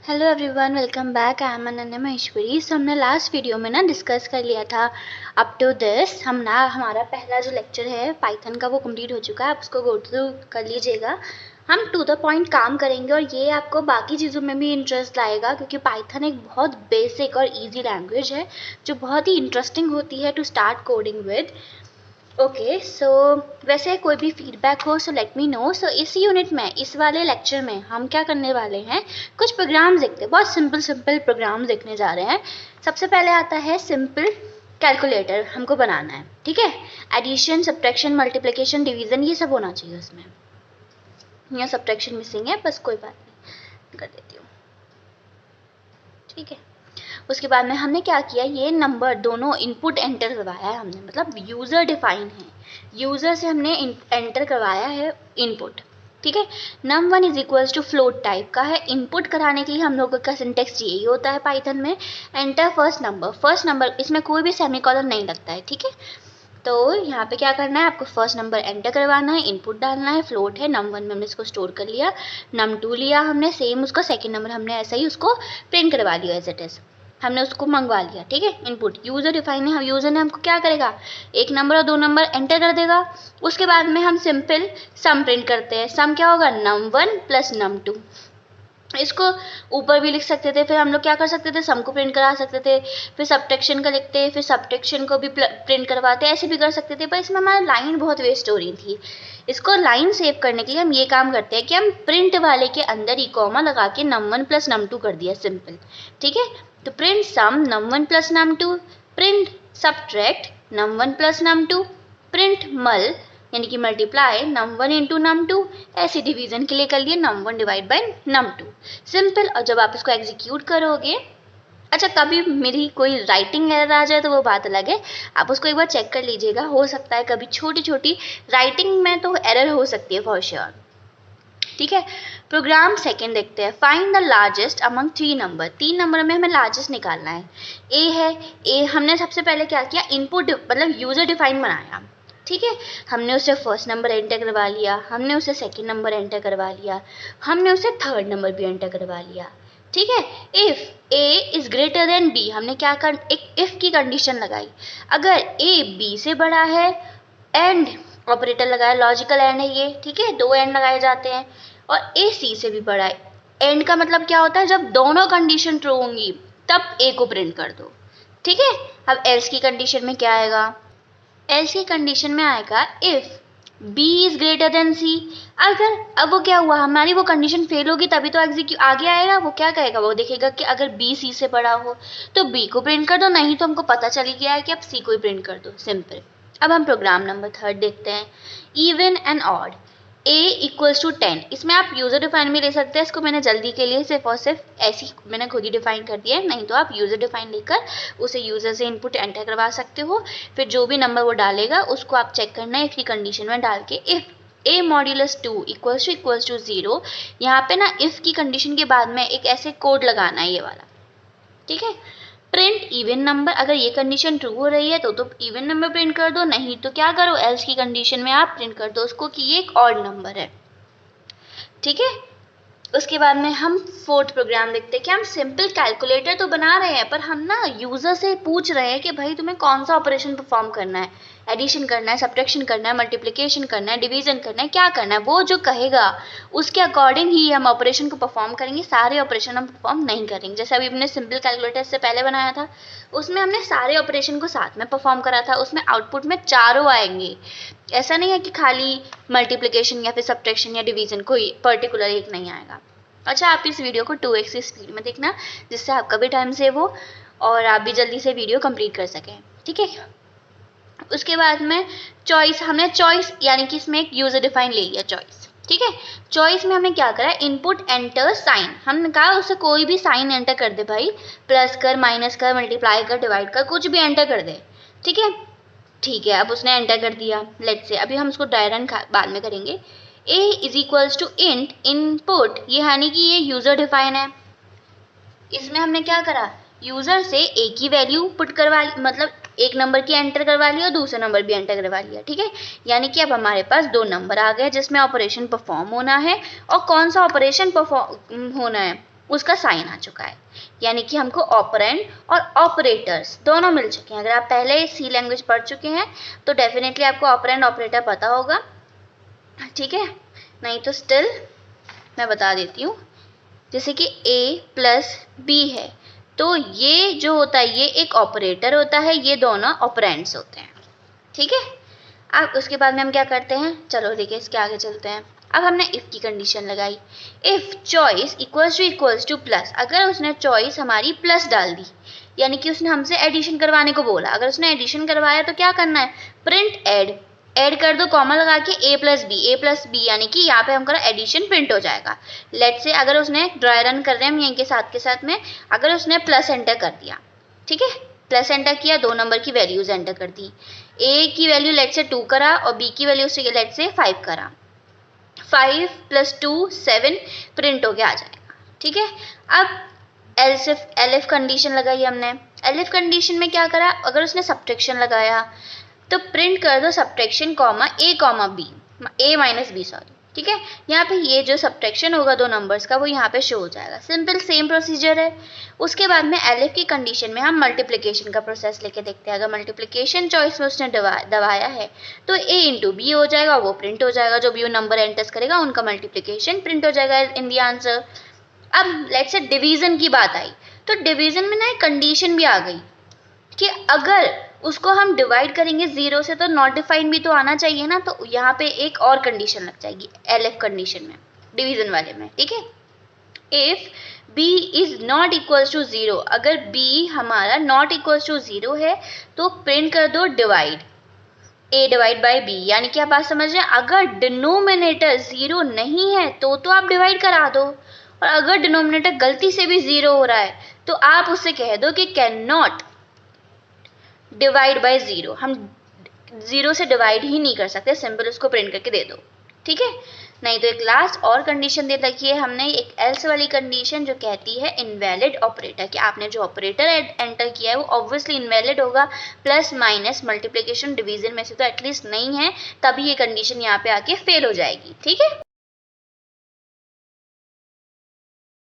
Hello everyone, welcome back. I am Ananya Maheshwari. So हमने last video में ना डिस्कस कर लिया था अप टू दिस। हमारा पहला जो लेक्चर है पाइथन का वो कंप्लीट हो चुका है। आप उसको गो थ्रू कर लीजिएगा। हम टू द पॉइंट काम करेंगे और ये आपको बाकी चीज़ों में भी इंटरेस्ट लाएगा, क्योंकि पाइथन एक बहुत बेसिक और ईजी लैंग्वेज है जो बहुत ही इंटरेस्टिंग होती है to start coding with. Okay, so वैसे कोई भी फीडबैक हो सो लेट मी नो। सो इस यूनिट में, इस वाले लेक्चर में हम क्या करने वाले हैं, कुछ प्रोग्राम्स देखते हैं। बहुत सिंपल प्रोग्राम्स देखने जा रहे हैं। सबसे पहले आता है सिंपल कैलकुलेटर, हमको बनाना है। ठीक है, एडिशन, सब्ट्रैक्शन, मल्टीप्लिकेशन, डिवीजन, ये सब होना चाहिए उसमें। यहाँ सब्ट्रैक्शन मिसिंग है, बस कोई बात नहीं, कर देती हूँ। ठीक है, उसके बाद में हमने क्या किया, ये नंबर दोनों इनपुट एंटर करवाया है हमने, मतलब यूज़र डिफाइन है, यूज़र से हमने एंटर करवाया है इनपुट। ठीक है, num1 is equals to float type का है। इनपुट कराने के लिए हम लोगों का सिंटेक्स यही होता है पाइथन में, एंटर फर्स्ट नंबर, इसमें कोई भी सेमीकोलन नहीं लगता है। ठीक है, तो यहाँ पे क्या करना है, आपको फर्स्ट नंबर एंटर करवाना है, इनपुट डालना है, फ्लोट है, num1 में हमने इसको स्टोर कर लिया, num2 लिया हमने, सेम उसको सेकंड नंबर हमने ऐसा ही उसको प्रिंट करवा लिया एज इट इज, हमने उसको मंगवा लिया। ठीक है, इनपुट यूज़र डिफाइन है, हम यूज़र ने हमको क्या करेगा, एक नंबर और दो नंबर एंटर कर देगा। उसके बाद में हम सिंपल सम प्रिंट करते हैं। सम क्या होगा, num1 प्लस num2। इसको ऊपर भी लिख सकते थे, फिर हम लोग क्या कर सकते थे, सम को प्रिंट करा सकते थे, फिर सब्ट्रैक्शन का लिखते, फिर सब्ट्रैक्शन को भी प्रिंट करवाते, ऐसे भी कर सकते थे, पर इसमें हमारा लाइन बहुत वेस्ट हो रही थी। इसको लाइन सेव करने के लिए हम ये काम करते हैं कि हम प्रिंट वाले के अंदर ई कॉमा लगा के num1 प्लस num2 कर दिया, सिंपल। ठीक है, तो प्रिंट सम num1 plus num2, print subtract num1 plus num2, print मल यानी कि मल्टीप्लाई num1 इंटू num2, ऐसे डिवीजन के लिए कर लिए num1 divide by num2, simple. और जब आप इसको एग्जीक्यूट करोगे, अच्छा कभी मेरी कोई राइटिंग एरर आ जाए तो वो बात अलग है, आप उसको एक बार चेक कर लीजिएगा, हो सकता है कभी छोटी छोटी राइटिंग में तो एरर हो सकती है फॉर श्योर। ठीक है, प्रोग्राम सेकंड देखते हैं। Find the largest among three number, तीन नंबर में हमें लार्जेस्ट निकालना है। ए है, ए हमने सबसे पहले क्या किया, इनपुट मतलब यूजर डिफाइन बनाया। ठीक है, हमने उसे फर्स्ट नंबर एंटर करवा लिया, हमने उसे सेकंड नंबर एंटर करवा लिया, हमने उसे थर्ड नंबर भी एंटर करवा लिया। ठीक है, if a is greater than b, हमने क्या कर, एक इफ की कंडीशन लगाई। अगर ए बी से बड़ा है, एंड ऑपरेटर लगाया, लॉजिकल एंड है ये। ठीक है, दो एंड लगाए जाते हैं। और ए सी से भी बड़ा है। एंड का मतलब क्या होता है, जब दोनों कंडीशन ट्रू होंगी तब ए को प्रिंट कर दो। ठीक है, अब एल्स की कंडीशन में क्या आएगा, एल्स की कंडीशन में आएगा if B is greater than C. अगर, अब वो क्या हुआ, हमारी वो कंडीशन फेल होगी तभी तो एग्जीक्यूट आगे आएगा। वो क्या कहेगा, वो देखेगा कि अगर बी सी से बड़ा हो तो बी को प्रिंट कर दो, नहीं तो हमको पता चल गया है कि अब सी को ही प्रिंट कर दो, सिंपल। अब हम प्रोग्राम नंबर थर्ड देखते हैं, even and odd. a equals to 10, इसमें आप यूज़र डिफाइन भी ले सकते हैं। इसको मैंने जल्दी के लिए सिर्फ और सिर्फ ऐसी मैंने खुद ही डिफाइन कर दिया है, नहीं तो आप यूज़र डिफाइन लेकर उसे यूज़र से इनपुट एंटर करवा सकते हो। फिर जो भी नंबर वो डालेगा उसको आप चेक करना है इफ़ की कंडीशन में डाल के, if a modulus 2 equals to 0, यहाँ पे ना इफ़ की कंडीशन के बाद में एक ऐसे कोड लगाना है ये वाला। ठीक है, प्रिंट इवन नंबर, अगर ये कंडीशन ट्रू हो रही है तो इवन नंबर प्रिंट कर दो, नहीं तो क्या करो, एल्स की कंडीशन में आप प्रिंट कर दो उसको कि ये एक ऑड नंबर है। ठीक है, उसके बाद में हम फोर्थ प्रोग्राम देखते हैं कि हम सिंपल कैलकुलेटर तो बना रहे हैं, पर हम ना यूज़र से पूछ रहे हैं कि भाई तुम्हें कौन सा ऑपरेशन परफॉर्म करना है, एडिशन करना है, सब्ट्रैक्शन करना है, मल्टीप्लिकेशन करना है, डिवीजन करना है, क्या करना है, वो जो कहेगा उसके अकॉर्डिंग ही हम ऑपरेशन को परफॉर्म करेंगे। सारे ऑपरेशन हम परफॉर्म नहीं करेंगे। जैसे अभी हमने सिंपल कैलकुलेटर से पहले बनाया था, उसमें हमने सारे ऑपरेशन को साथ में परफॉर्म करा था, उसमें आउटपुट में चारों आएंगे। ऐसा नहीं है कि खाली मल्टीप्लिकेशन या फिर सब्ट्रैक्शन या डिवीजन कोई पर्टिकुलर एक नहीं आएगा। अच्छा, आप इस वीडियो को 2x की स्पीड में देखना, जिससे आपका भी टाइम सेव हो और आप भी जल्दी से वीडियो कंप्लीट कर सकें। ठीक है, उसके बाद में चॉइस, हमने चॉइस यानी कि इसमें एक यूजर डिफाइन ले लिया चॉइस। ठीक है, चॉइस में हमने क्या करा, इनपुट एंटर साइन, हमने कहा उसे कोई भी साइन एंटर कर दे भाई, प्लस कर, माइनस कर, मल्टीप्लाई कर, डिवाइड कर, कुछ भी एंटर कर दे। ठीक है, ठीक है, अब उसने एंटर कर दिया। लेट्स से अभी हम उसको ड्राई रन बाद में करेंगे। a is equals to int input, ये यानी कि ये यूजर डिफाइन है। इसमें हमने क्या करा, यूजर से a की वैल्यू पुट करवा ली, मतलब एक नंबर की एंटर करवा लिया और दूसरा नंबर भी एंटर करवा लिया। ठीक है, यानी कि अब हमारे पास दो नंबर आ गए जिसमें ऑपरेशन परफॉर्म होना है। और कौन सा ऑपरेशन परफॉर्म होना है, उसका साइन आ चुका है, यानी कि हमको ऑपरेंड और ऑपरेटर्स दोनों मिल चुके हैं। अगर आप पहले सी लैंग्वेज पढ़ चुके हैं तो डेफिनेटली आपको ऑपरेंड ऑपरेटर पता होगा, ठीक है। नहीं तो स्टिल मैं बता देती हूँ, जैसे कि a प्लस बी है तो ये जो होता है ये एक ऑपरेटर होता है, ये दोनों ऑपरेंड्स होते हैं, ठीक है। अब उसके बाद में हम क्या करते हैं, चलो देखिए इसके आगे चलते हैं। अब हमने इफ की कंडीशन लगाई, if choice equals two plus, अगर उसने चॉइस हमारी प्लस डाल दी, यानी कि उसने हमसे एडिशन करवाने को बोला। अगर उसने एडिशन करवाया तो क्या करना है, प्रिंट ऐड कर दो, कॉमा लगा के a प्लस बी, यानी कि यहाँ पे हमारा एडिशन प्रिंट हो जाएगा। लेट्स से अगर उसने ड्राई रन कर रहे हैं हम यहीं के साथ में, अगर उसने प्लस एंटर कर दिया, ठीक है, प्लस एंटर किया, 2 नंबर की वैल्यूज एंटर कर दी, a की वैल्यू लेट्स से 2 करा और b की वैल्यू से लेट्स से 5 करा, 5 + 2 7 प्रिंट हो के आ जाएगा, ठीक है। अब एलिफ कंडीशन लगाई हमने। एलिफ कंडीशन में क्या करा, अगर उसने सब्ट्रैक्शन लगाया तो प्रिंट कर दो subtraction comma a minus b, sorry, ठीक है। यहाँ पे ये जो सब्ट्रैक्शन होगा 2 नंबर्स का वो यहाँ पे शो हो जाएगा। सिंपल सेम प्रोसीजर है। उसके बाद में एलिफ की कंडीशन में हम मल्टीप्लिकेशन का प्रोसेस लेके देखते हैं। अगर मल्टीप्लिकेशन चॉइस में उसने दबाया है तो a इंटू बी हो जाएगा, वो प्रिंट हो जाएगा, जो भी वो नंबर एंटर करेगा उनका मल्टीप्लिकेशन प्रिंट हो जाएगा इन दी आंसर। अब लेट्स से डिवीजन की बात आई तो डिवीजन में ना एक कंडीशन भी आ गई कि अगर उसको हम डिवाइड करेंगे 0 से तो नॉट डिफाइंड भी तो आना चाहिए ना, तो यहाँ पे एक और कंडीशन लग जाएगी एलएफ कंडीशन में, डिवीजन वाले में, ठीक है। If b is not equals to 0, अगर b हमारा नॉट इक्वल्स टू 0 है तो प्रिंट कर दो divide a divide by b, यानी कि आप बात समझ रहे हैं। अगर डिनोमिनेटर 0 नहीं है तो आप डिवाइड करा दो, और अगर डिनोमिनेटर गलती से भी 0 हो रहा है तो आप उससे कह दो कि कैन नॉट डिवाइड बाई 0, हम 0 से डिवाइड ही नहीं कर सकते, सिंपल उसको प्रिंट करके दे दो, ठीक है। नहीं तो एक लास्ट और कंडीशन दे रखी है हमने, एक एल्स वाली कंडीशन जो कहती है इनवैलिड ऑपरेटर, कि आपने जो ऑपरेटर एंटर किया है वो ऑब्वियसली इनवैलिड होगा, प्लस माइनस मल्टीप्लिकेशन डिवीजन में से तो एटलीस्ट नहीं है, तभी ये कंडीशन यहाँ पे आके फेल हो जाएगी, ठीक है।